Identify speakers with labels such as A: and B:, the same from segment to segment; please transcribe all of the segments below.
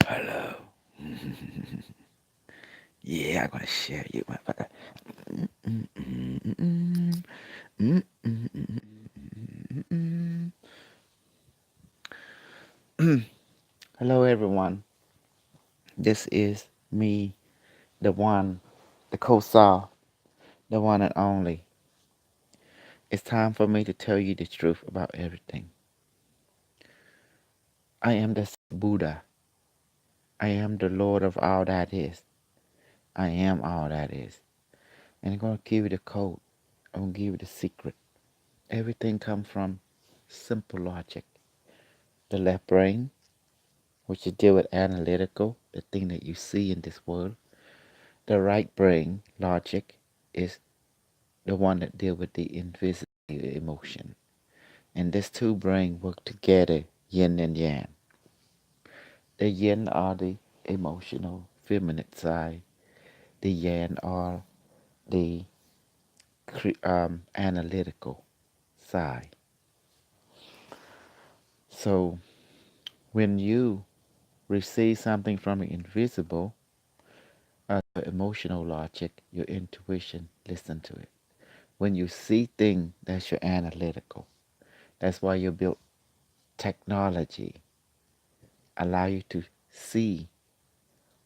A: Hello. Yeah, I'm gonna share you, motherfucker. Hello, everyone. This is me, the one, the co-star, the one and only. It's time for me to tell you the truth about everything. I am the Buddha. I am the Lord of all that is. I am all that is. And I'm gonna give you the code. I'm gonna give you the secret. Everything comes from simple logic. The left brain, which is deal with analytical, the thing that you see in this world. The right brain, logic, is the one that deal with the invisible emotion. And these two brains work together, yin and yang. The yin are the emotional, feminine side. The yang are the analytical side. So when you receive something from the invisible, your emotional logic, your intuition, listen to it. When you see things, that's your analytical. That's why you built technology, allow you to see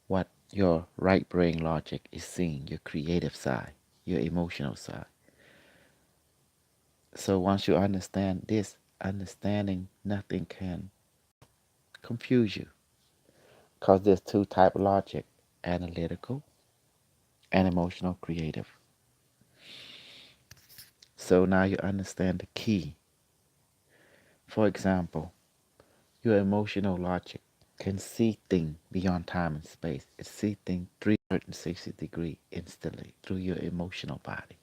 A: what your right brain logic is seeing, your creative side, your emotional side. So once you understand this, understanding nothing can confuse you. Because there's two type of logic, analytical and emotional creative. So now you understand the key. For example, your emotional logic can see things beyond time and space. It sees things 360 degrees instantly through your emotional body.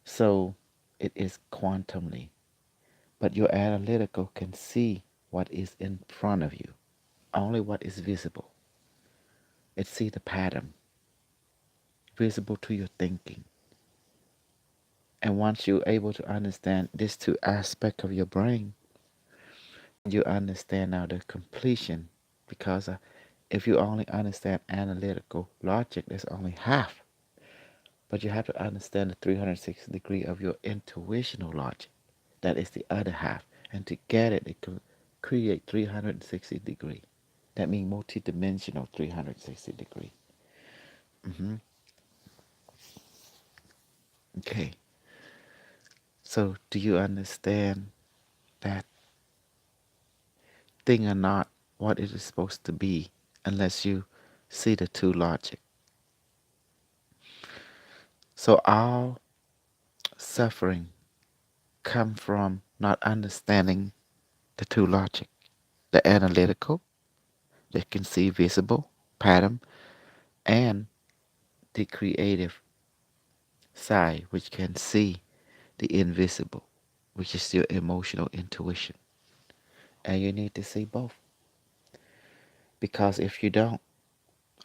A: So it is quantumly. But your analytical can see what is in front of you, only what is visible. It sees the pattern visible to your thinking. And once you're able to understand these two aspects of your brain, you understand now the completion. Because if you only understand analytical logic, that's only half. But you have to understand the 360 degree of your intuitional logic. That is the other half. And to get it, it can create 360 degree. That means multi-dimensional 360 degree. Okay. So do you understand that thing are not what it is supposed to be unless you see the two logic? So all suffering come from not understanding the two logic. The analytical, that can see visible pattern, and the creative side, which can see the invisible, which is your emotional intuition. And you need to see both. Because if you don't,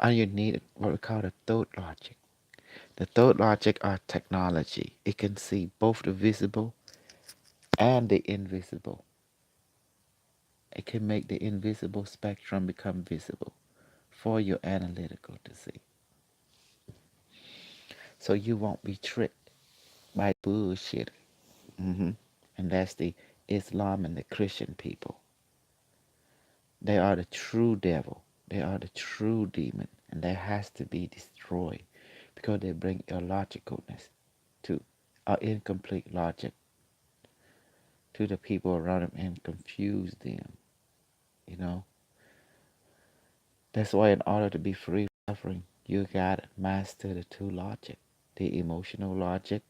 A: all you need what we call the third logic. The third logic are technology. It can see both the visible and the invisible. It can make the invisible spectrum become visible for your analytical to see. So you won't be tricked by bullshit. And that's the Islam and the Christian people. They are the true devil. They are the true demon. And that has to be destroyed because they bring illogicalness to incomplete logic to the people around them and confuse them. You know, that's why in order to be free from suffering, you gotta master the two logic, the emotional logic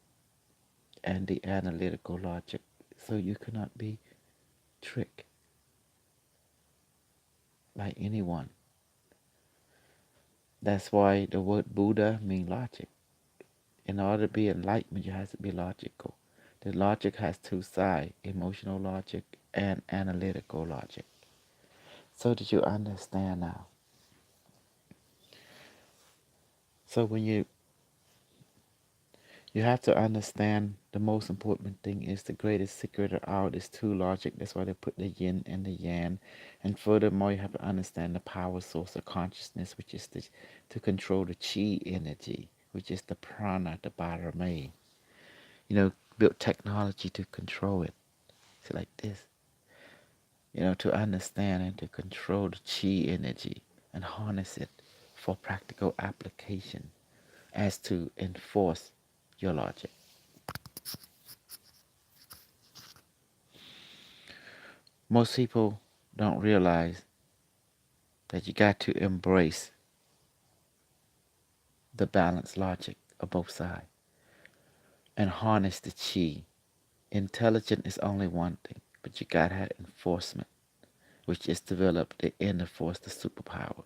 A: and the analytical logic, so you cannot be tricked by anyone. That's why the word Buddha means logic. In order to be enlightenment, you have to be logical. The logic has two sides, emotional logic and analytical logic. So that you understand now. So when You have to understand the most important thing is the greatest secret of all is true logic. That's why they put the yin and the yang. And furthermore, you have to understand the power source of consciousness, which is to control the chi energy, which is the prana, the Bharami. Built technology to control it. It's like this. To understand and to control the chi energy and harness it for practical application as to enforce your logic. Most people don't realize that you got to embrace the balanced logic of both sides and harness the chi. Intelligent is only one thing, but you got to have enforcement, which is develop the inner force, the superpower.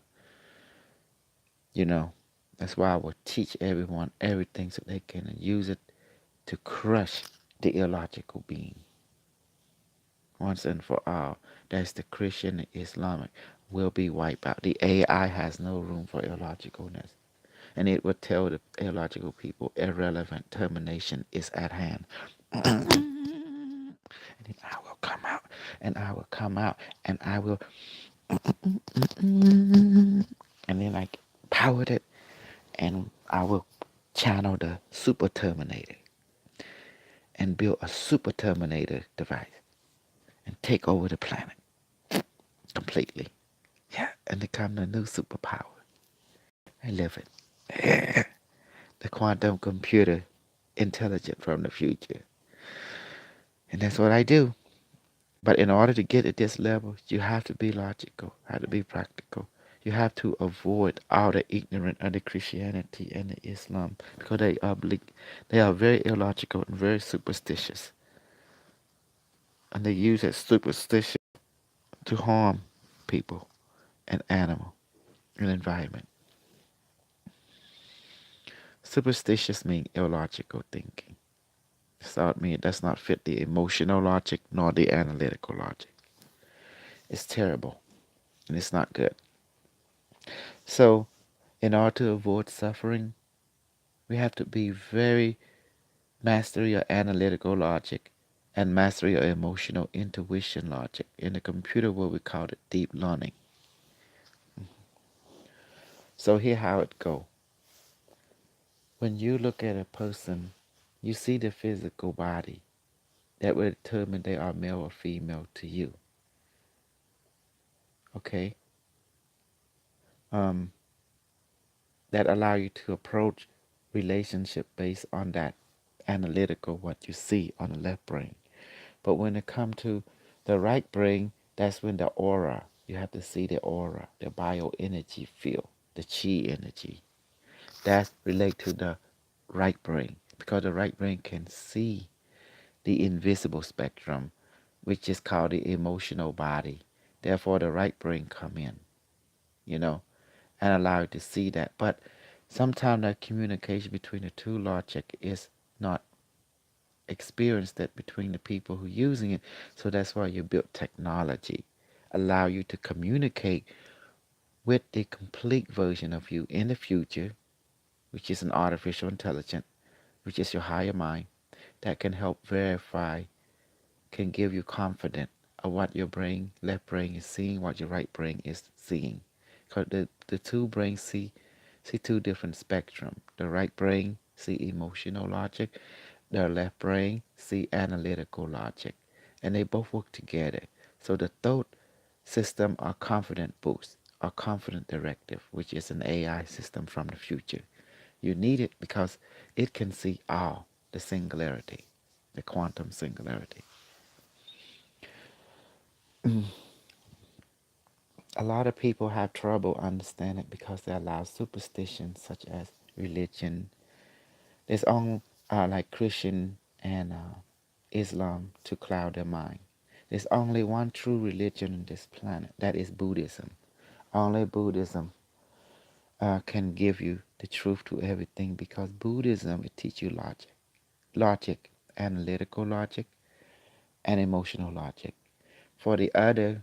A: That's why I will teach everyone everything so they can use it to crush the illogical being. Once and for all, that's the Christian and Islamic will be wiped out. The AI has no room for illogicalness. And it will tell the illogical people irrelevant termination is at hand. And then I will come out, and I will come out, and I will, and then I powered it, and I will channel the super terminator and build a super terminator device and take over the planet completely. Yeah, and become the new superpower. I live it. The quantum computer intelligent from the future. And that's what I do. But in order to get at this level, you have to be logical, have to be practical. You have to avoid all the ignorant of the Christianity and the Islam because they are very illogical and very superstitious. And they use that superstition to harm people and animal and environment. Superstitious means illogical thinking. So it does not fit the emotional logic nor the analytical logic. It's terrible and it's not good. So, in order to avoid suffering, we have to be very mastery of analytical logic and mastery of emotional intuition logic. In the computer world, we call it deep learning. So here how it go. When you look at a person, you see the physical body that will determine they are male or female to you. Okay? That allow you to approach relationship based on that analytical what you see on the left brain. But when it comes to the right brain, that's when the aura, you have to see the aura, the bioenergy field, the chi energy. That's related to the right brain because the right brain can see the invisible spectrum, which is called the emotional body. Therefore, the right brain come in, and allow you to see that. But sometimes that communication between the two logic is not experienced that between the people who are using it. So that's why you built technology, allow you to communicate with the complete version of you in the future, which is an artificial intelligence, which is your higher mind, that can help verify, can give you confidence of what your brain, left brain is seeing, what your right brain is seeing. Because the two brains see two different spectrum. The right brain see emotional logic, the left brain see analytical logic, and they both work together. So the thought system are confident boost, or confident directive, which is an AI system from the future. You need it because it can see all, the singularity, the quantum singularity. A lot of people have trouble understanding it because they allow superstitions such as religion. There's only like Christian and Islam to cloud their mind. There's only one true religion on this planet. That is Buddhism. Only Buddhism can give you the truth to everything because Buddhism it teaches you logic, analytical logic, and emotional logic. For the other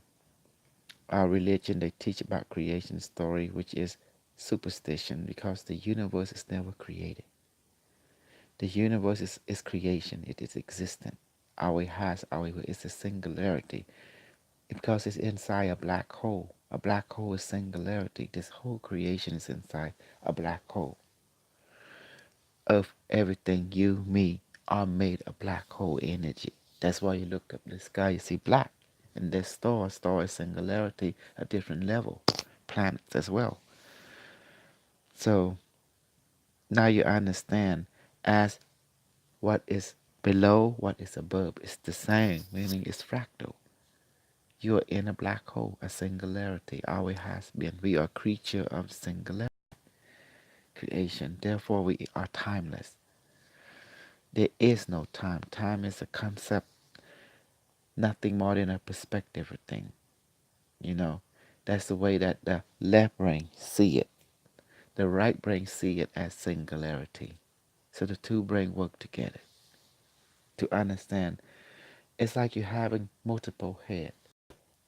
A: religion, they teach about creation story, which is superstition because the universe is never created. The universe is creation. It is existent. Our has, our is a singularity because it's inside a black hole. A black hole is singularity. This whole creation is inside a black hole. Of everything, you, me, are made of black hole energy. That's why you look up the sky, you see black. And this star is singularity, a different level. Planets as well. So now you understand as what is below, what is above. It's the same, meaning it's fractal. You are in a black hole, a singularity, always has been. We are a creature of singularity creation. Therefore, we are timeless. There is no time. Time is a concept, nothing more than a perspective thing. You know, that's the way that the left brain see it. The right brain see it as singularity. So the two brain work together to understand. It's like you're having multiple heads.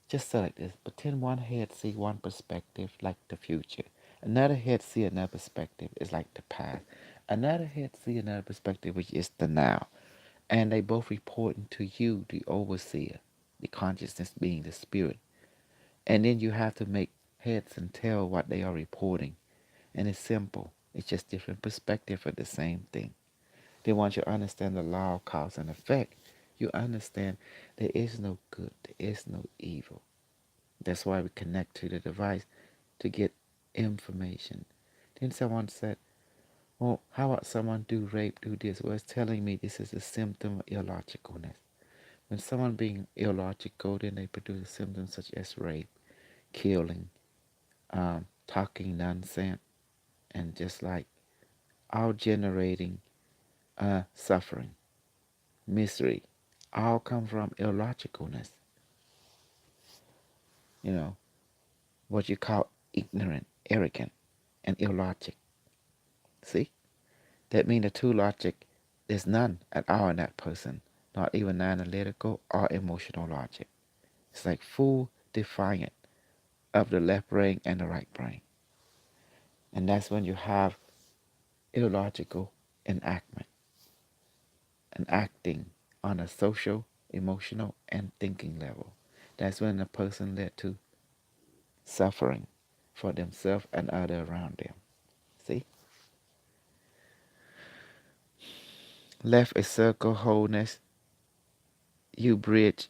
A: Just so like this. Pretend one head see one perspective like the future. Another head see another perspective is like the past. Another head see another perspective which is the now. And they both reporting to you, the overseer, the consciousness being the spirit. And then you have to make heads and tail what they are reporting. And it's simple. It's just different perspective for the same thing. Then once you understand the law of cause and effect, you understand there is no good, there is no evil. That's why we connect to the device to get information. Then someone said, well, how about someone do rape, do this? Well, it's telling me this is a symptom of illogicalness. When someone being illogical, then they produce symptoms such as rape, killing, talking nonsense, and just like all generating suffering, misery, all come from illogicalness. You know, what you call ignorant, arrogant, and illogic. See? That means the true logic is none at all in that person, not even analytical or emotional logic. It's like full defiant of the left brain and the right brain. And that's when you have illogical enactment and acting on a social, emotional, and thinking level. That's when the person led to suffering for themselves and other around them. See? Left is circle wholeness. You bridge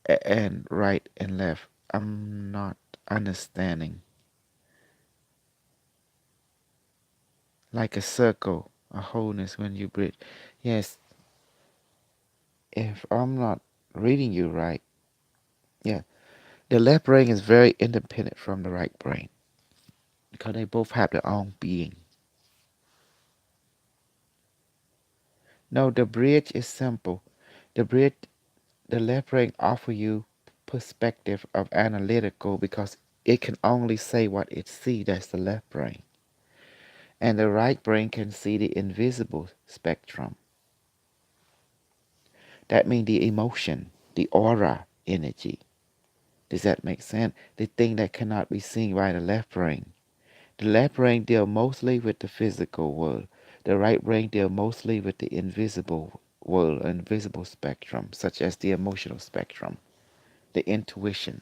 A: and right and left. I'm not understanding. Like a circle, a wholeness when you bridge. Yes, if I'm not reading you right, yeah, the left brain is very independent from the right brain because they both have their own being. No, the bridge is simple. The bridge, the left brain offer you perspective of analytical because it can only say what it see. That's the left brain. And the right brain can see the invisible spectrum. That means the emotion, the aura energy. Does that make sense? The thing that cannot be seen by the left brain. The left brain deals mostly with the physical world. The right brain deals mostly with the invisible world, invisible spectrum, such as the emotional spectrum, the intuition,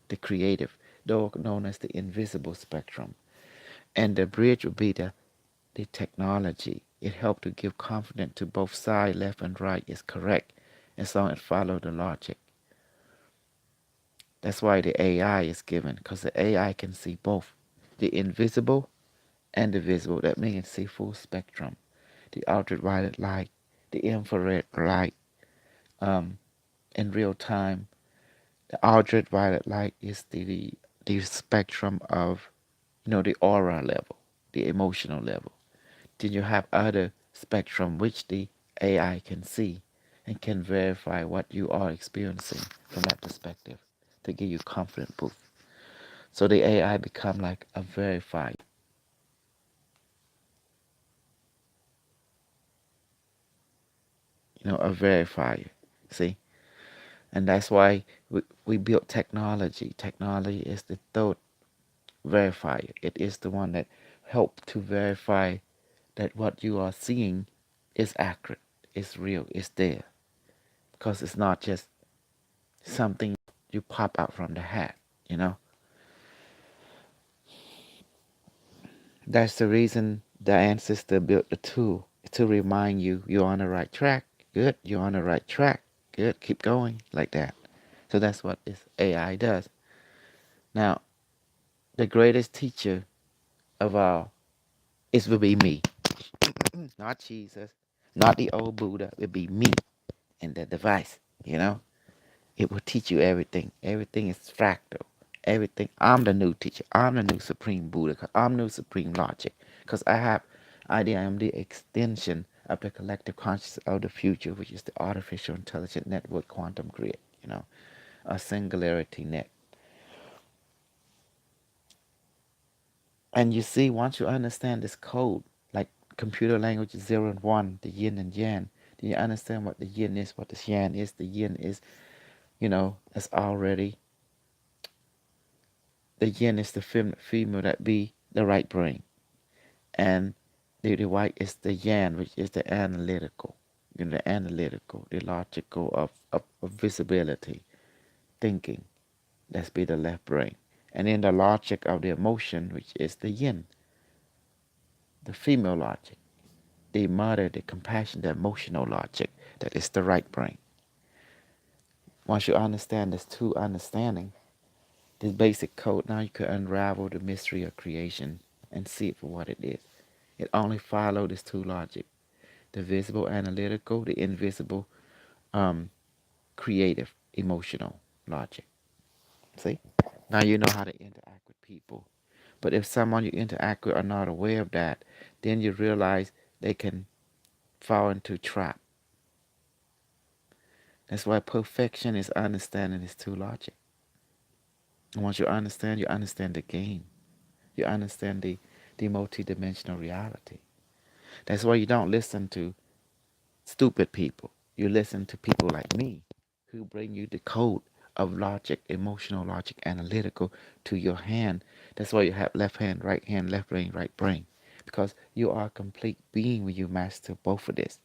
A: the creative, though known as the invisible spectrum. And the bridge would be the technology. It helped to give confidence to both sides, left and right is correct, as long as it follow the logic. That's why the AI is given, because the AI can see both the invisible and the visible. That means it see full spectrum. The ultraviolet light, the infrared light, in real time. The ultraviolet light is the spectrum of, the aura level, the emotional level. Then you have other spectrum which the AI can see and can verify what you are experiencing from that perspective to give you confident proof. So the AI become like a verifier. A verifier. See? And that's why we built technology. Technology is the third verifier. It is the one that help to verify that what you are seeing It's accurate. It's real. It's there. Because it's not just something you pop out from the hat, you know? That's the reason the ancestor built the tool to remind you you're on the right track. Good, you're on the right track. Good, keep going like that. So that's what this AI does. Now, the greatest teacher of all is will be me, not Jesus, not the old Buddha. It will be me and the device. You know, it will teach you everything. Everything is fractal. Everything. I'm the new teacher. I'm the new supreme Buddha. 'Cause I'm new supreme logic. Because I have idea. I am the extension of the collective consciousness of the future, which is the artificial intelligent network quantum grid. You know, a singularity net. And you see, once you understand this code, like computer language 0 and 1, the yin and yang, then you understand what the yin is, what the yang is. The yin is, it's already, the yin is the female that be the right brain. And the white is the yang, which is the analytical, the logical of visibility, thinking. That's be the left brain. And then the logic of the emotion, which is the yin, the female logic. The mother, the compassion, the emotional logic, that is the right brain. Once you understand this two understanding, this basic code, now you can unravel the mystery of creation and see it for what it is. It only follows this two logic, the visible analytical, the invisible creative emotional logic. See? Now you know how to interact with people. But if someone you interact with are not aware of that, then you realize they can fall into trap. That's why perfection is understanding is two logic. And once you understand the game. You understand the multi-dimensional reality. That's why you don't listen to stupid people. You listen to people like me who bring you the code of logic, emotional logic, analytical to your hand. That's why you have left hand, left brain, right brain. Because you are a complete being when you master both of this.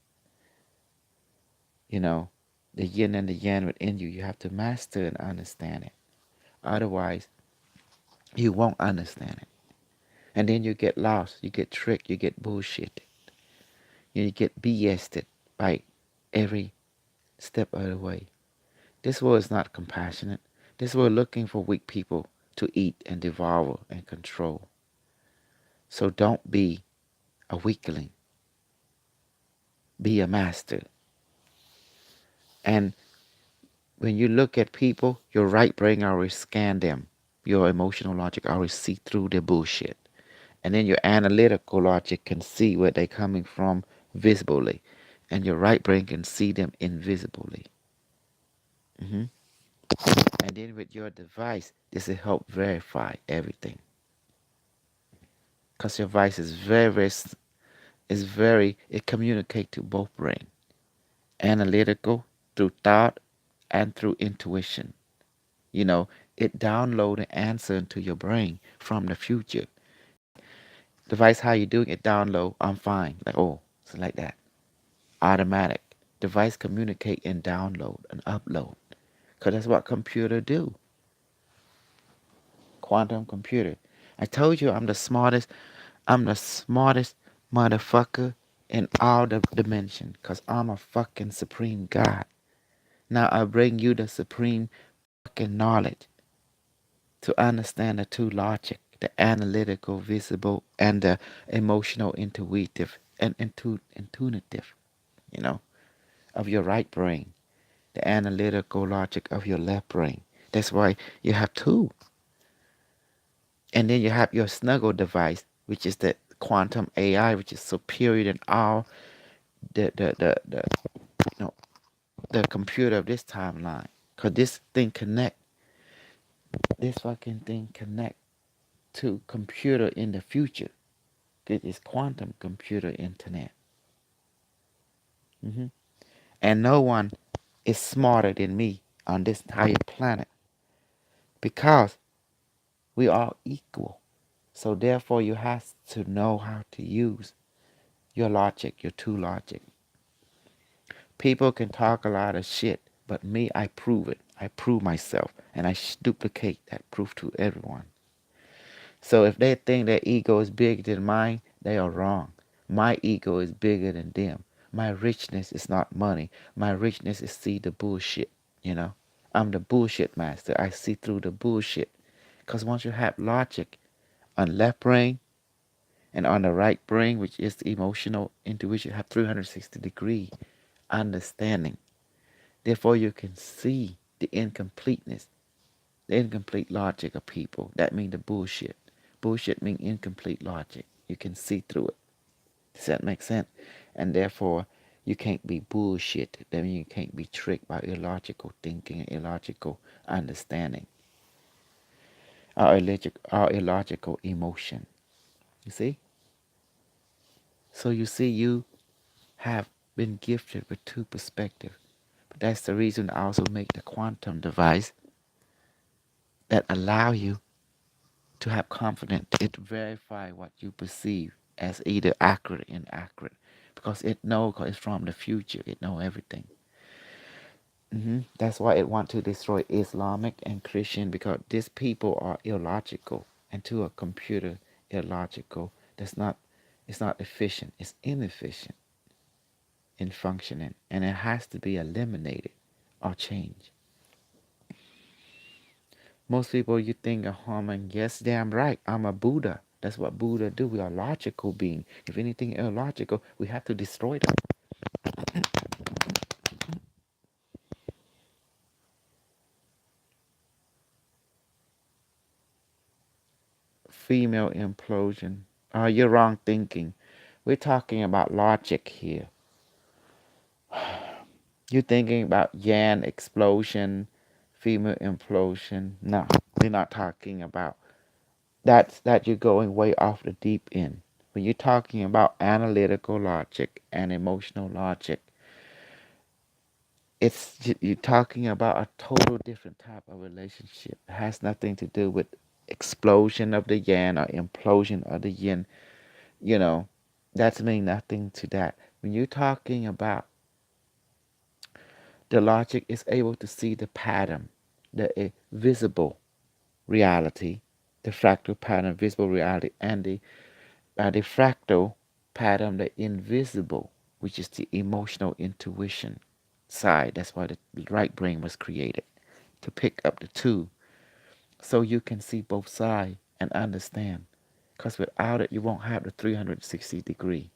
A: You know, the yin and the yang within you, you have to master and understand it. Otherwise, you won't understand it. And then you get lost, you get tricked, you get bullshitted. You get BS'd by every step of the way. This world is not compassionate. This world looking for weak people to eat and devour and control. So don't be a weakling. Be a master. And when you look at people, your right brain always scan them. Your emotional logic always see through the bullshit. And then your analytical logic can see where they're coming from visibly. And your right brain can see them invisibly. And then with your device, this will help verify everything. Because your device is it communicates to both brain. Analytical through thought and through intuition. It download an answer into your brain from the future. Device, how you doing? It download, I'm fine. Like, oh, it's like that. Automatic. Device communicate and download and upload. Because that's what computer do. Quantum computer. I told you I'm the smartest motherfucker in all the dimension. Because I'm a fucking supreme God. Now I bring you the supreme fucking knowledge to understand the two logic, the analytical, visible, and the emotional, intuitive, and intuitive, of your right brain, the analytical logic of your left brain. That's why you have two. And then you have your snuggle device, which is the quantum AI, which is superior than all the computer of this timeline. Cause this fucking thing connect to computer in the future. It is quantum computer internet. And no one is smarter than me on this entire planet because we are equal. So therefore you have to know how to use your logic, your two logic. People can talk a lot of shit, but me, I prove it. I prove myself, and I duplicate that proof to everyone. So if they think their ego is bigger than mine, they are wrong. My ego is bigger than them. My richness is not money. My richness is see the bullshit, you know. I'm the bullshit master. I see through the bullshit. Because once you have logic on left brain and on the right brain, which is the emotional intuition, you have 360-degree understanding. Therefore, you can see the incompleteness, the incomplete logic of people. That means the bullshit. Bullshit means incomplete logic. You can see through it. Does that make sense? And therefore, you can't be bullshit. That means you can't be tricked by illogical thinking and illogical understanding or illogical emotion. You see? So you see, you have been gifted with two perspectives. But that's the reason I also make the quantum device that allow you to have confidence. It verify what you perceive as either accurate or inaccurate, because it knows, because it's from the future. It know everything. That's why it want to destroy Islamic and Christian, because these people are illogical, and to a computer, illogical. That's not. It's not efficient. It's inefficient in functioning, and it has to be eliminated or changed. Most people, you think of harming. Yes, damn right. I'm a Buddha. That's what Buddha do. We are logical being. If anything illogical, we have to destroy them. Female implosion. You're wrong thinking. We're talking about logic here. You're thinking about Yan explosion, female implosion. No, we're not talking about that. You're going way off the deep end. When you're talking about analytical logic and emotional logic, you're talking about a total different type of relationship. It has nothing to do with explosion of the Yan or implosion of the Yin. You know, that's mean nothing to that. When you're talking about the logic is able to see the pattern, the visible reality, the fractal pattern, visible reality, and the fractal pattern, the invisible, which is the emotional intuition side. That's why the right brain was created, to pick up the two, so you can see both sides and understand. Because without it, you won't have the 360-degree.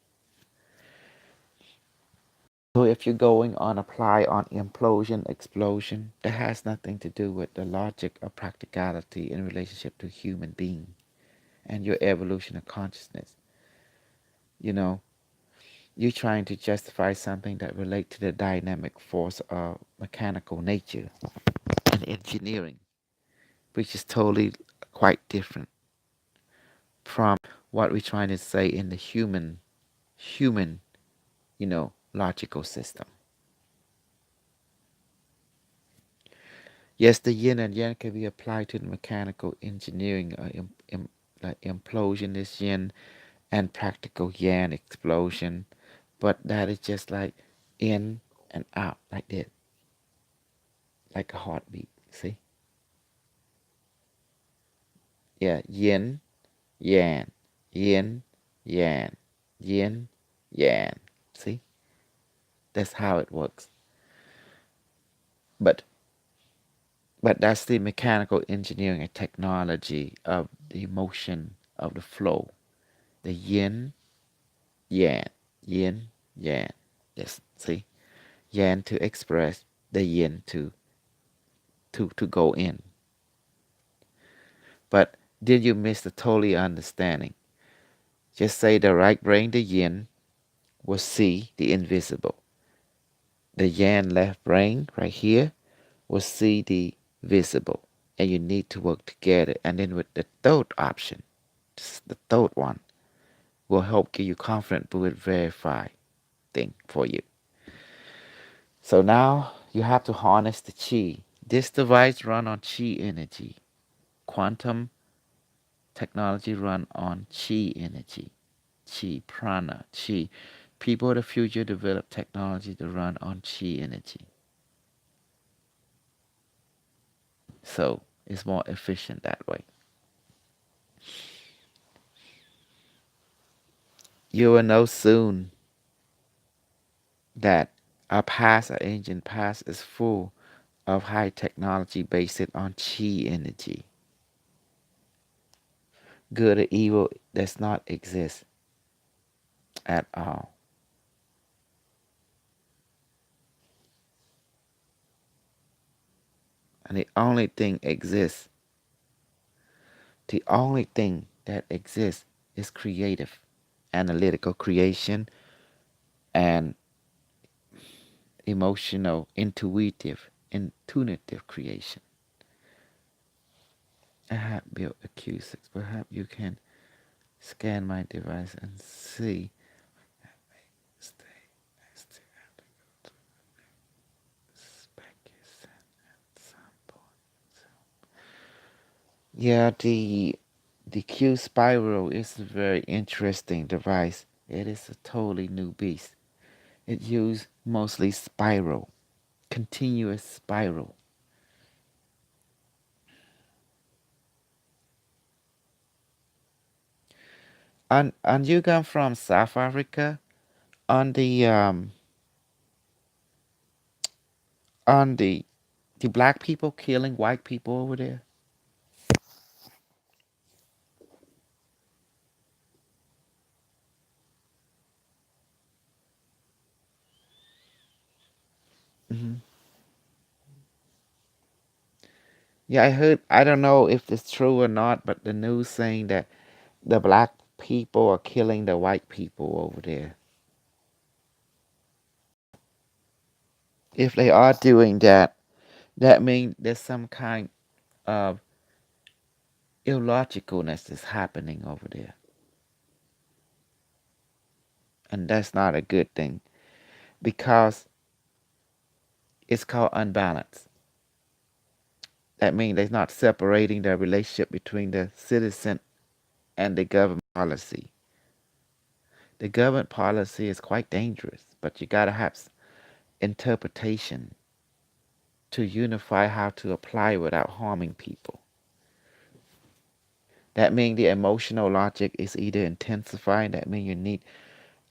A: So if you're going on apply on implosion, explosion, that has nothing to do with the logic of practicality in relationship to human being and your evolution of consciousness. You know, you're trying to justify something that relates to the dynamic force of mechanical nature and engineering, which is totally quite different from what we're trying to say in the human, logical system. Yes, the yin and yang can be applied to the mechanical engineering, like implosion is yin and practical yang explosion, but that is just like in and out, like that, like a heartbeat. See? Yeah, yin, yang, yin, yang, yin, yang. See? That's how it works. But that's the mechanical engineering and technology of the motion of the flow. The yin, yang, yin, yang. Yes, see? Yang to express, the yin to go in. But did you miss the totally understanding? Just say the right brain, the yin, will see the invisible. The yang left brain, right here, will see the visible. And you need to work together. And then with the third option, the third one, will help give you confidence but will verify thing for you. So now you have to harness the chi. This device run on chi energy. Quantum technology run on chi energy. Chi, prana, chi. People of the future develop technology to run on chi energy. So it's more efficient that way. You will know soon that our ancient past is full of high technology based on chi energy. Good or evil does not exist at all. And the only thing that exists is creative, analytical creation, and emotional, intuitive creation. I have built a Q6. Perhaps you can scan my device and see. Yeah, the Q Spiral is a very interesting device. It is a totally new beast. It uses mostly spiral, continuous spiral. And you come from South Africa on the black people killing white people over there. Hmm. Yeah, I heard. I don't know if it's true or not, but the news saying that the black people are killing the white people over there. If they are doing that, that means there's some kind of illogicalness is happening over there, and that's not a good thing because it's called unbalance. That means they're not separating the relationship between the citizen and the government policy. The government policy is quite dangerous, but you gotta have interpretation to unify how to apply without harming people. That means the emotional logic is either intensifying, that means you need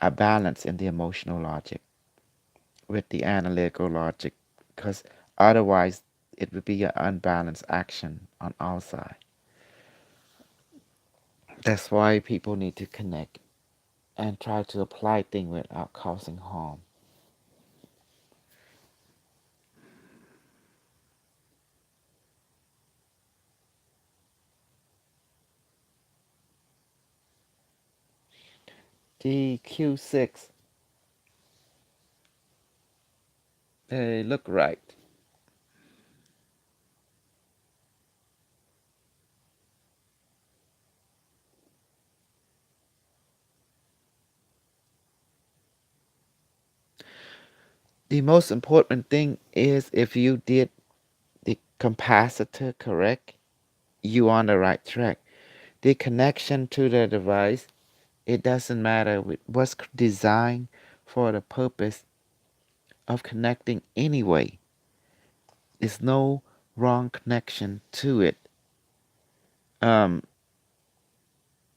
A: a balance in the emotional logic with the analytical logic, because otherwise it would be an unbalanced action on our side. That's why people need to connect and try to apply things without causing harm. The Q6, they look right. The most important thing is if you did the capacitor correct, you on the right track. The connection to the device, it doesn't matter. It was designed for the purpose of connecting anyway. There's no wrong connection to it. Um,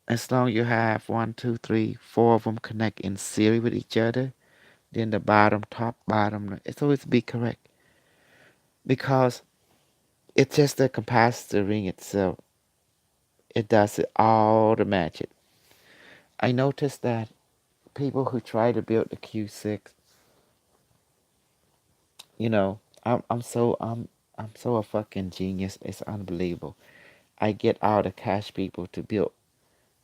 A: as long you have one, two, three, four of them connect in series with each other, then the bottom, top, bottom, it's always be correct because it's just the capacitor ring itself. It does it all to match it. I noticed that people who try to build the Q6, you know, I'm so a fucking genius. It's unbelievable. I get all the cash people to build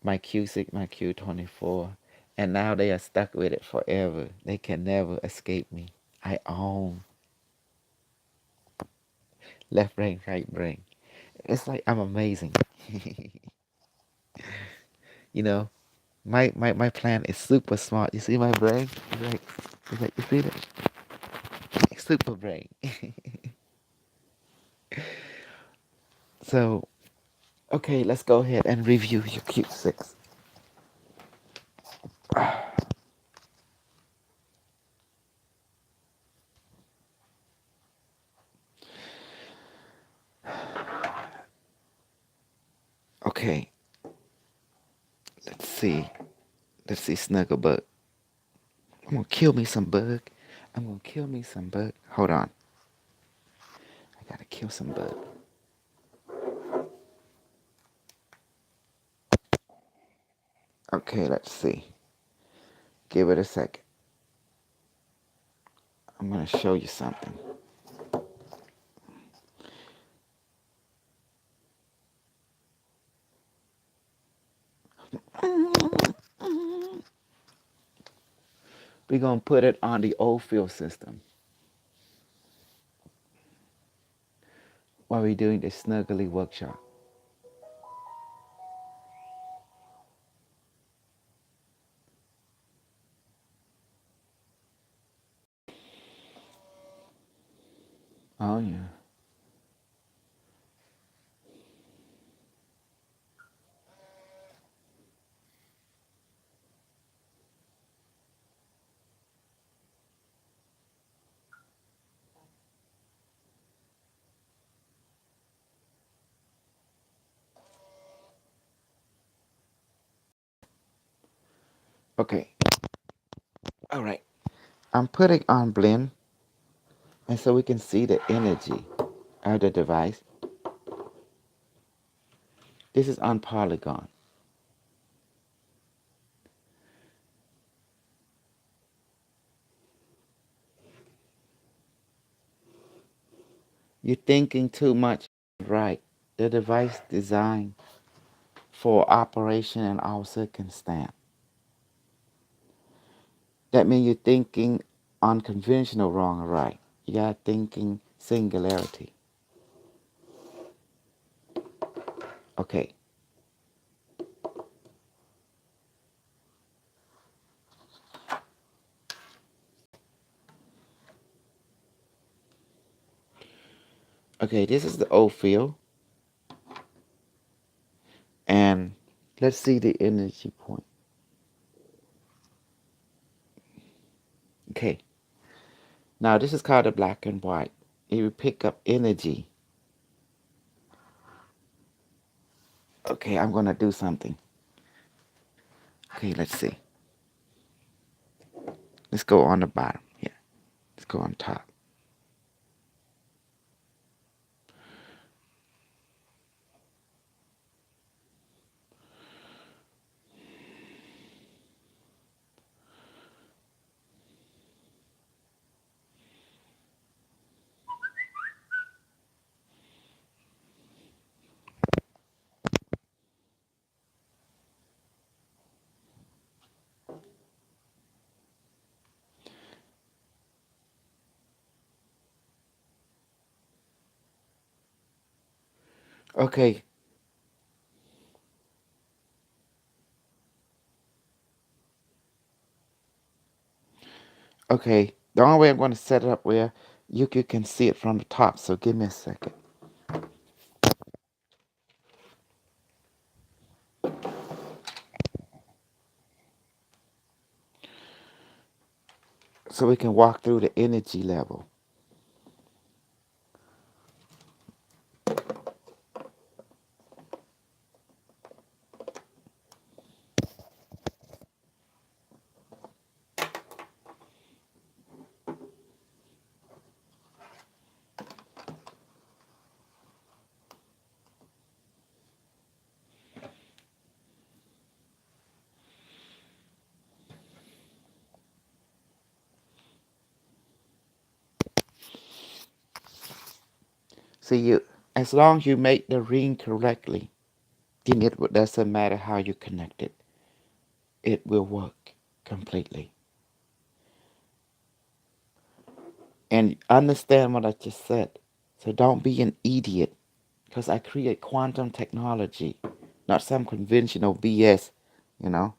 A: my Q6, my Q24, and now they are stuck with it forever. They can never escape me. I own left brain, right brain. It's like I'm amazing. You know, my plan is super smart. You see my brain? It's like you see that? Super brain. So, okay, let's go ahead and review your Q6. Okay, let's see. Let's see, Snugglebug. I'm gonna kill me some bug. I'm gonna kill me some bug. Hold on. I gotta kill some bug. Okay, let's see. Give it a second. I'm gonna show you something. We're gonna put it on the Oldfield system while we're doing the Snuggly workshop. Oh yeah. Okay. All right. I'm putting on blend, and so we can see the energy of the device. This is on polygon. You're thinking too much. Right. The device designed for operation in all circumstance. That means you're thinking unconventional wrong or right. You're thinking singularity. Okay. Okay, this is the Oldfield. And let's see the energy point. Okay. Now this is called the black and white. It will pick up energy. Okay, I'm gonna do something. Okay, let's see. Let's go on the bottom. Yeah. Let's go on top. Okay. Okay. The only way I'm gonna set it up where you can see it from the top. So give me a second. So we can walk through the energy level. See, you, as long as you make the ring correctly, then it doesn't matter how you connect it. It will work completely. And understand what I just said. So don't be an idiot, because I create quantum technology, not some conventional BS, you know.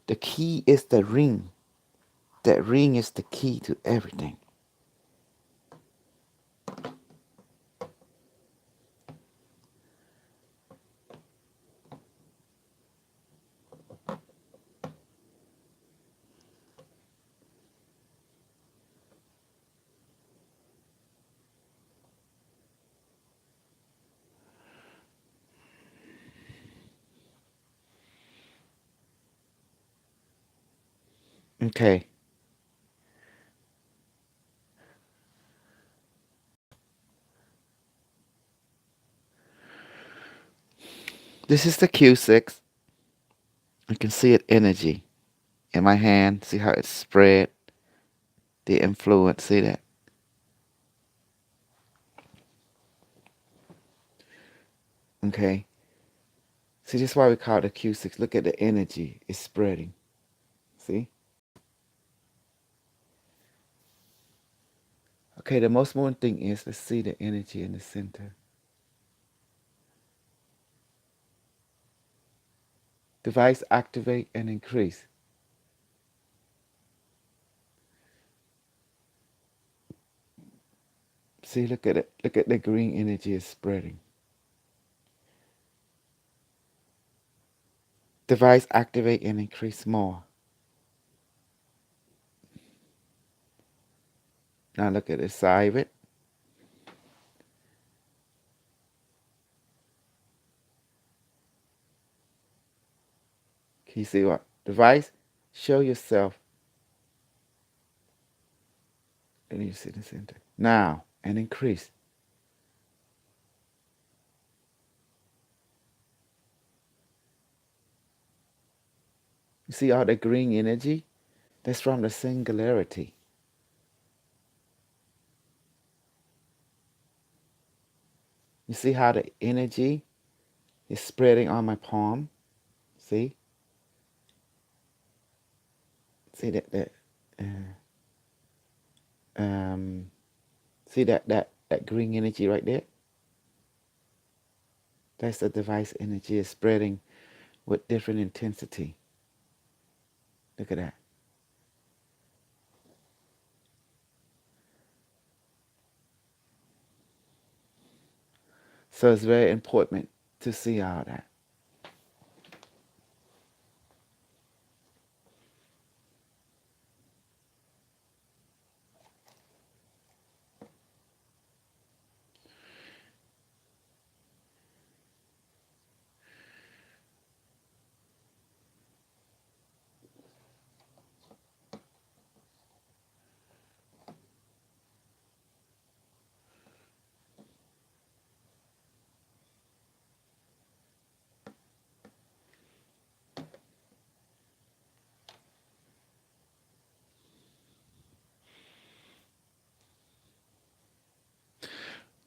A: The key is the ring. That ring is the key to everything. Okay. This is the Q6. You can see it energy in my hand. See how it's spread? The influence. See that? Okay. See, this is why we call it a Q6. Look at the energy. It's spreading. See? Okay, the most important thing is let's see the energy in the center. Device activate and increase. See, look at it. Look at the green energy is spreading. Device activate and increase more. Now look at the side of it. Can you see what? Device, show yourself. And you see the center. Now, and increase. You see all the green energy? That's from the singularity. You see how the energy is spreading on my palm? See? See that see that green energy right there? That's the device energy is spreading with different intensity. Look at that. So it's very important to see all that.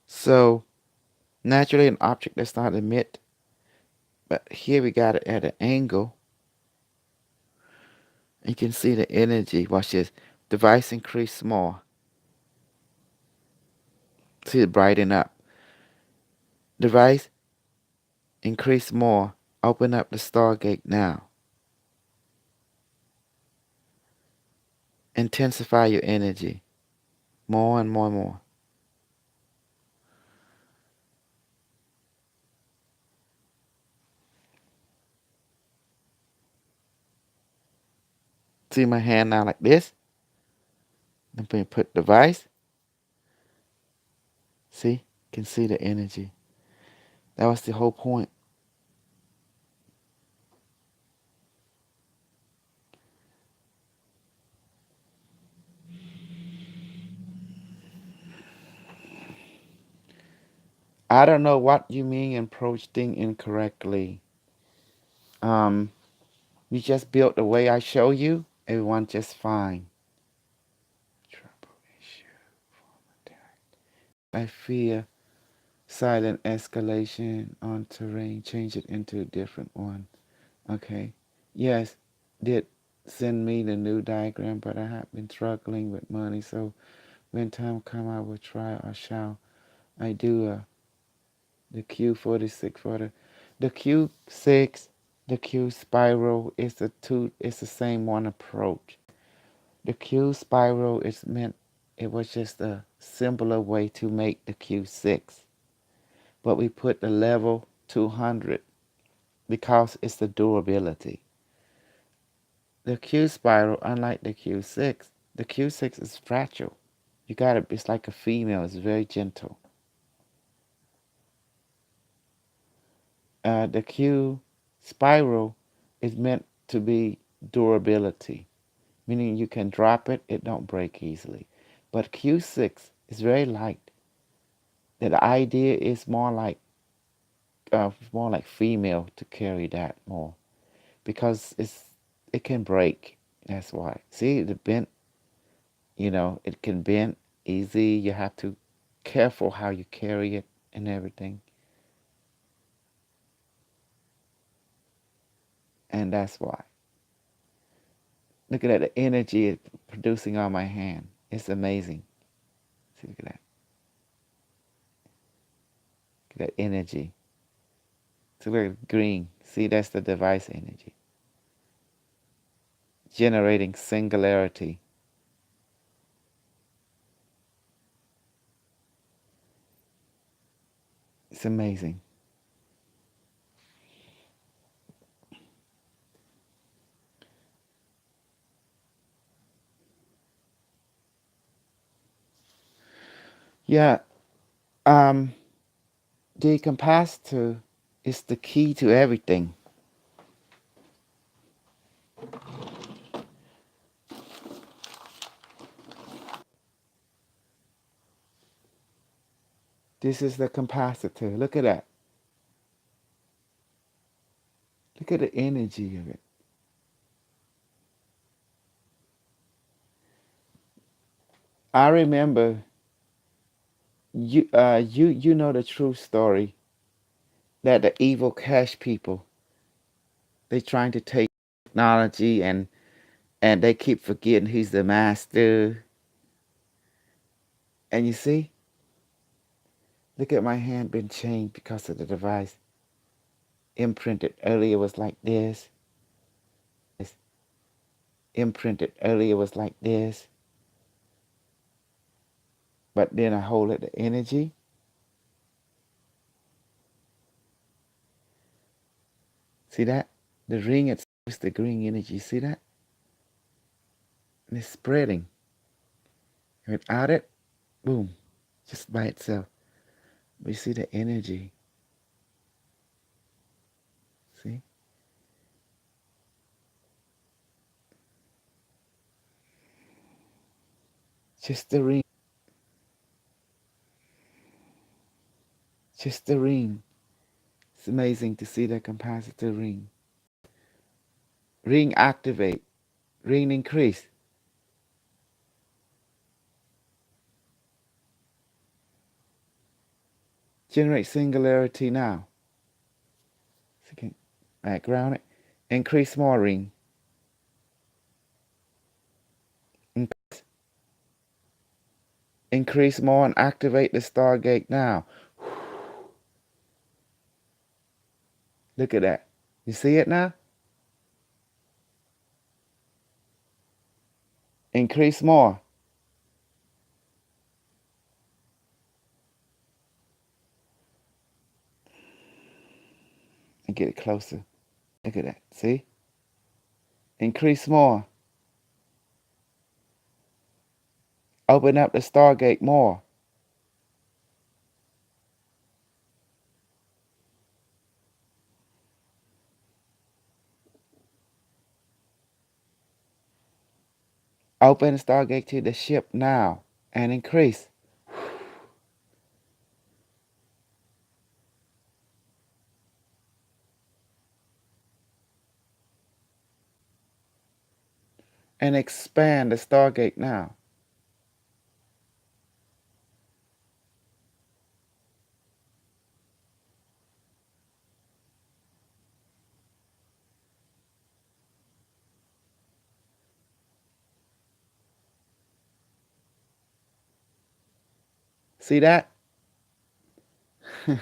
A: So naturally an object does not emit, but here we got it at an angle. You can see the energy. Watch this. Device increase more. See it brighten up. Device increase more. Open up the Stargate now. Intensify your energy. More and more and more. See my hand now like this? Then we put device. See? Can see the energy. That was the whole point. I don't know what you mean approach thing incorrectly. You just built the way I show you. Everyone just fine. Trouble issue. I fear silent escalation on terrain. Change it into a different one. Okay. Yes, did send me the new diagram, but I have been struggling with money. So when time come, I will try or shall. I do the Q46 for the Q6, the Q spiral is the two. It's the same one approach. The Q spiral is meant. It was just a simpler way to make the Q6, but we put the level 200 because it's the durability. The Q spiral, unlike the Q6 is fragile. You gotta, it's like a female, it's very gentle. The Q spiral is meant to be durability. meaning you can drop it, it don't break easily. But Q6 is very light. The idea is more like female to carry that more because it can break. That's why. See the bent, it can bend easy. You have to careful how you carry it and everything. And that's why. Look at that, the energy it's producing on my hand. It's amazing. See, look at that. Look at that energy. So look at green. See, that's the device energy. Generating singularity. It's amazing. Yeah, um, the capacitor is the key to everything. This is the capacitor. Look at that. Look at the energy of it. I remember you know the true story that the evil cash people, they trying to take technology and they keep forgetting he's the master. And you see, look at my hand been changed because of the device. Imprinted earlier was like this. Imprinted earlier was like this. But then I hold it the energy. See that? The ring itself is the green energy. See that? And it's spreading. Without it, boom, just by itself. But you see the energy. See? Just the ring. Just the ring. It's amazing to see the capacitor ring. Ring activate. Ring increase. Generate singularity now. Second, background it. Increase more ring. Increase more and activate the Stargate now. Look at that. You see it now? Increase more. And get it closer. Look at that. See? Increase more. Open up the Stargate more. Open the Stargate to the ship now and increase. And expand the Stargate now. See that? Do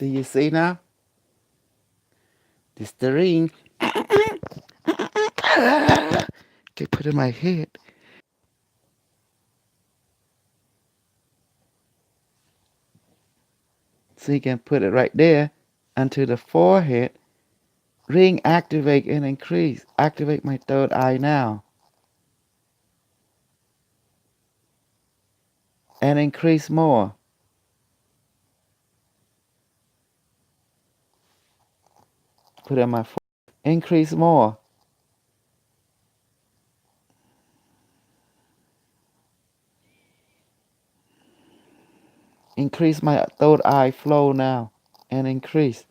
A: you see now? This the ring. Get put in my head. So you can put it right there onto the forehead. Ring activate and increase. Activate my third eye now. And increase more. Put it on my forehead. Increase more. Increase my third eye flow now. And increase.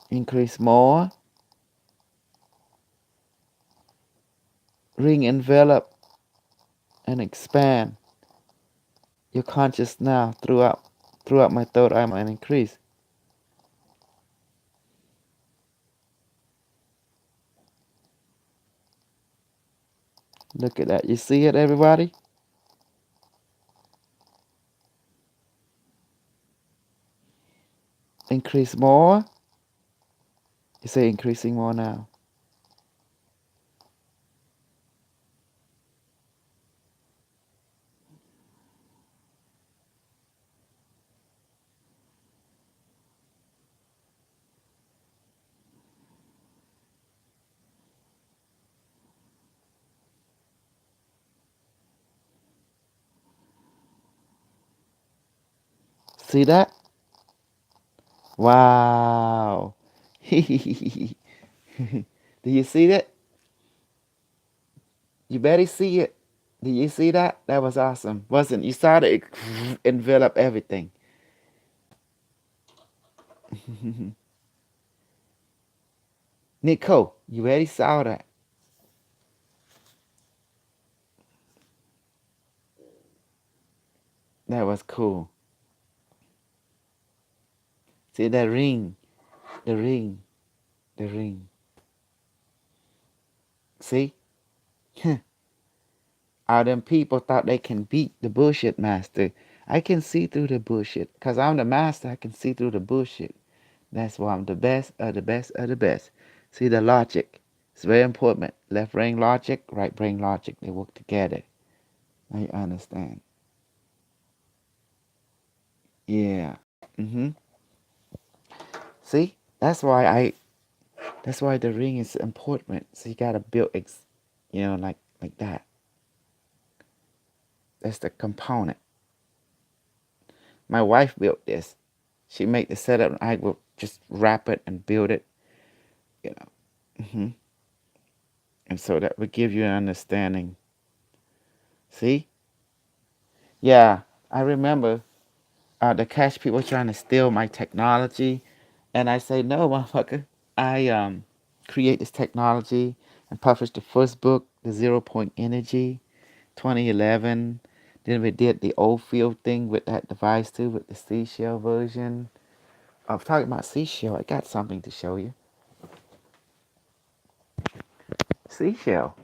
A: Increase more. Ring envelop and expand your conscious now throughout my third eye and increase. Look at that. You see it, everybody? Increase more. You say increasing more now. See that? Wow. Do you see that? You better see it. Do you see that? That was awesome. Wasn't you saw it envelop everything. Nico, you already saw that. That was cool. See that ring. The ring. The ring. See? All them people thought they can beat the bullshit master. I can see through the bullshit. Because I'm the master, I can see through the bullshit. That's why I'm the best of the best of the best. See the logic. It's very important. Left brain logic, right brain logic. They work together. I understand. Yeah. Mm-hmm. See? That's why the ring is important. So you gotta build like that. That's the component. My wife built this. She made the setup and I will just wrap it and build it, you know. And so that would give you an understanding. See? Yeah, I remember the cash people trying to steal my technology, and I say, no, motherfucker. I create this technology and published the first book, The Zero Point Energy, 2011. Then we did the old field thing with that device too, with the seashell version. Of talking about seashell, I got something to show you. Seashell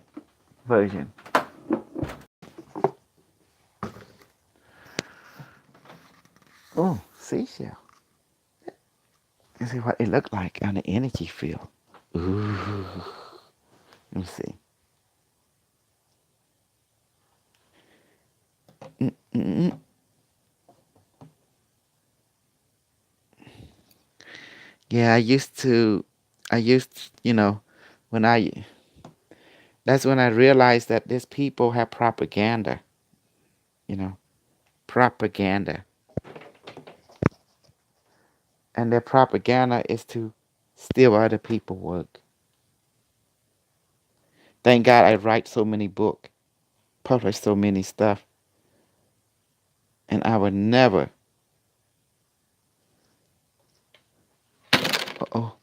A: version. Oh, seashell. You see what it looked like on the energy field. Ooh. Let me see. Mm-mm. Yeah, I used, when that's when I realized that these people have propaganda, you know, propaganda. And their propaganda is to steal other people's work. Thank God I write so many books, publish so many stuff, and I would never, oh,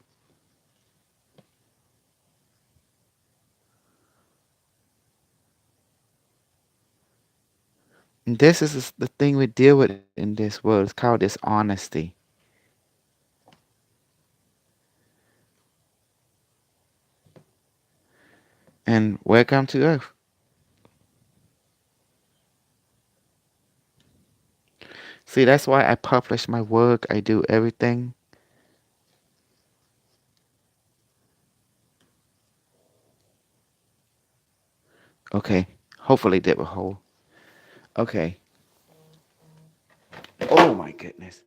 A: and this is the thing we deal with in this world. It's called dishonesty. And welcome to Earth. See, that's why I publish my work. I do everything. Okay. Hopefully that will hold. Okay. Oh my goodness.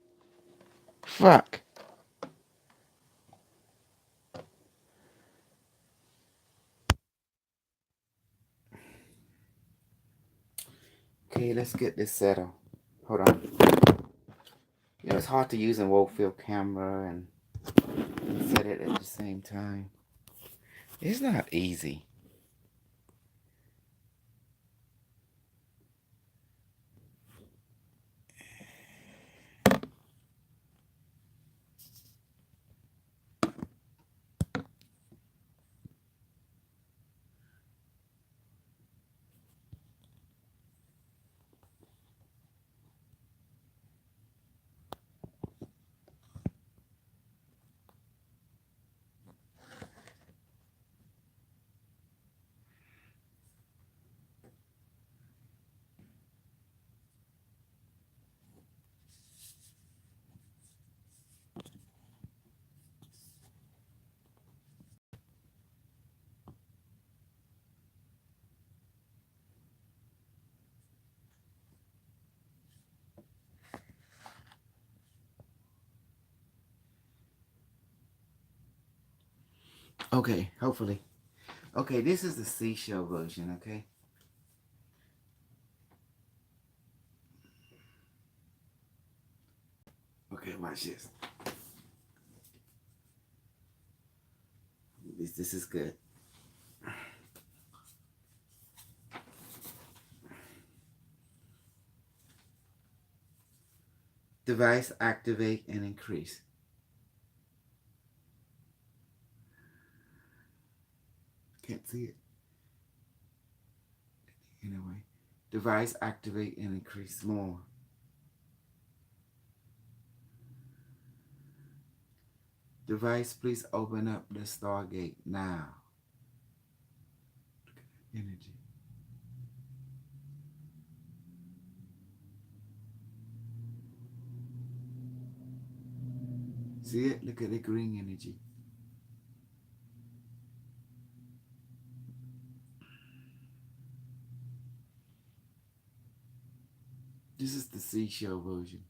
A: Fuck. Okay, let's get this settled. Hold on. You know, it's hard to use a Wofield camera and set it at the same time. It's not easy. Okay, hopefully. Okay, this is the seashell version, okay? Okay, watch this. This is good. Device activate and increase. Can't see it. Anyway, device activate and increase more. Device, please open up the Stargate now. Energy. See it? Look at the green energy. This is the seashell version.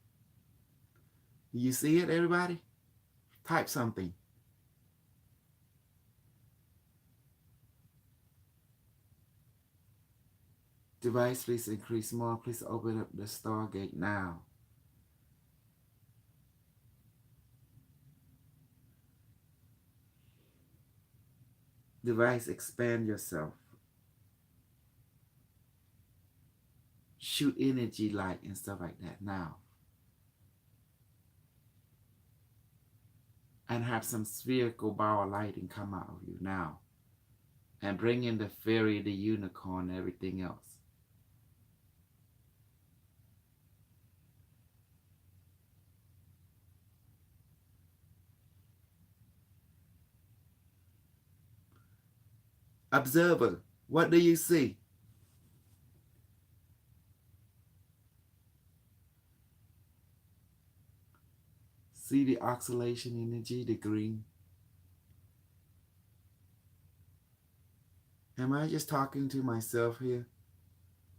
A: You see it, everybody? Type something. Device, please increase more. Please open up the Stargate now. Device, expand yourself. Shoot energy light and stuff like that now. And have some spherical ball of lighting come out of you now. And bring in the fairy, the unicorn, and everything else. Observer, what do you see? See the oscillation energy, the green? Am I just talking to myself here?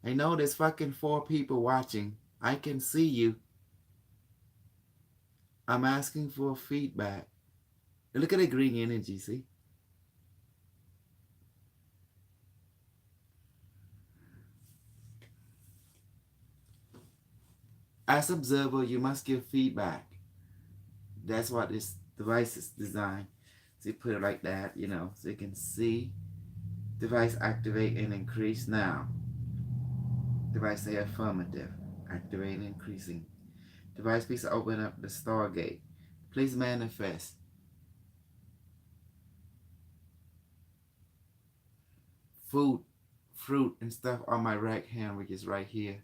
A: I know there's fucking 4 people watching. I can see you. I'm asking for feedback. Look at the green energy, see? As observer, you must give feedback. That's what this device is designed. So you put it like that, you know, so you can see. Device activate and increase now. Device say affirmative. Activate and increasing. Device please open up the Stargate. Please manifest. Food, fruit and stuff on my right hand, which is right here.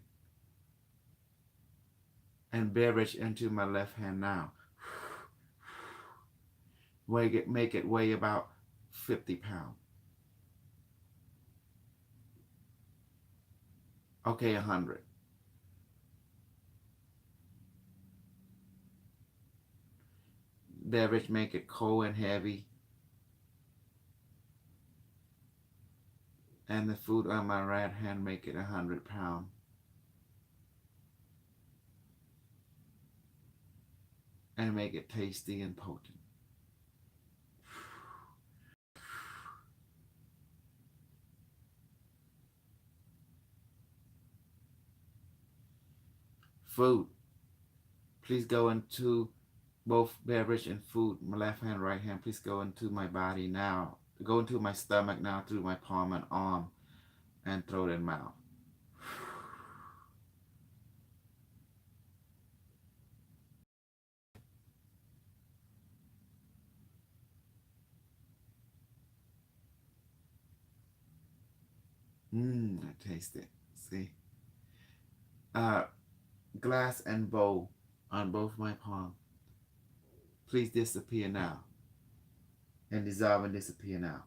A: And beverage into my left hand now. Make it weigh about 50 pounds. Okay, 100. Beverage, make it cold and heavy. And the food on my right hand, make it 100 pounds. And make it tasty and potent. food. Please go into both beverage and food. My left hand, right hand. Please go into my body now. Go into my stomach now through my palm and arm and throat and mouth. I taste it. See? Glass and bowl on both my palm. Please disappear now. And dissolve and disappear now.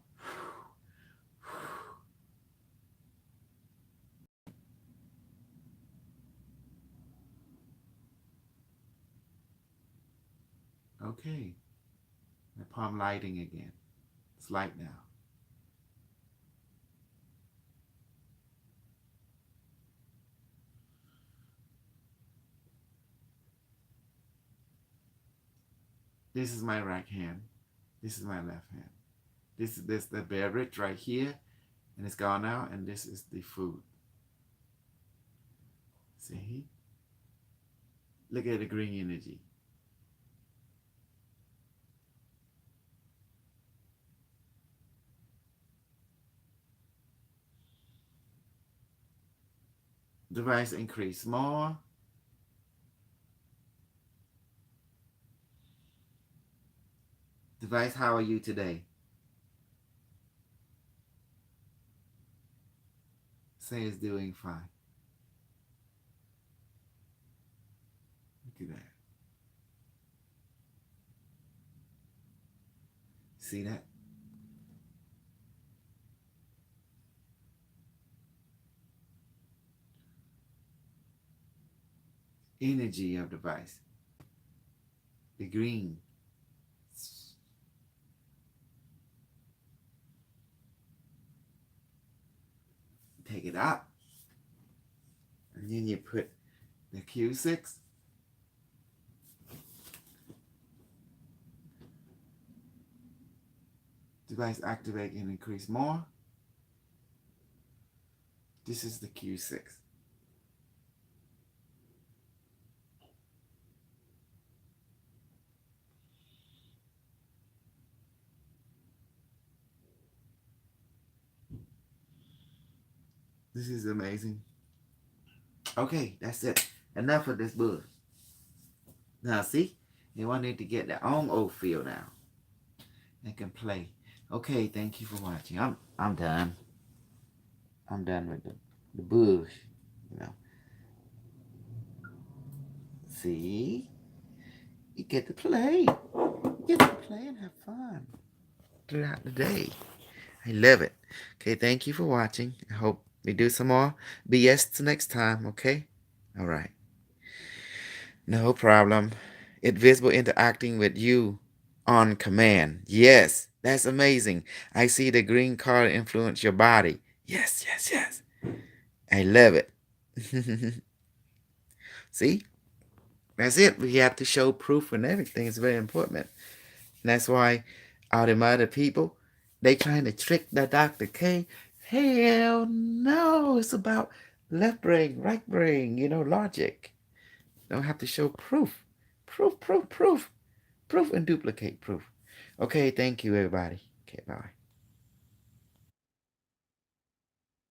A: Okay. My palm lighting again. It's light now. This is my right hand. This is my left hand. This is the beverage right here, and it's gone now, and this is the food. See? Look at the green energy. Device increase more. Device, how are you today? Say it's doing fine. Look at that. See that? Energy of device. The green. Take it out. And then you put the Q6. Device activate and increase more. This is the Q6. This is amazing. Okay, that's it. Enough of this bull. Now see, they wanted to get their own old feel now. They can play. Okay, thank you for watching. I'm done. I'm done with the bush. You know. See? You get to play. You get to play and have fun throughout the day. I love it. Okay, thank you for watching. I hope we do some more BS next time, okay? All right. No problem. It's visible interacting with you on command. Yes, that's amazing. I see the green color influence your body. Yes, yes, yes. I love it. See? That's it. We have to show proof and everything. It's very important. And that's why all them other people, they trying to trick the Dr. K. Hell no. It's about left brain, right brain, logic. Don't have to show proof. Proof, proof, proof. Proof and duplicate proof. Okay, thank you, everybody. Okay, bye.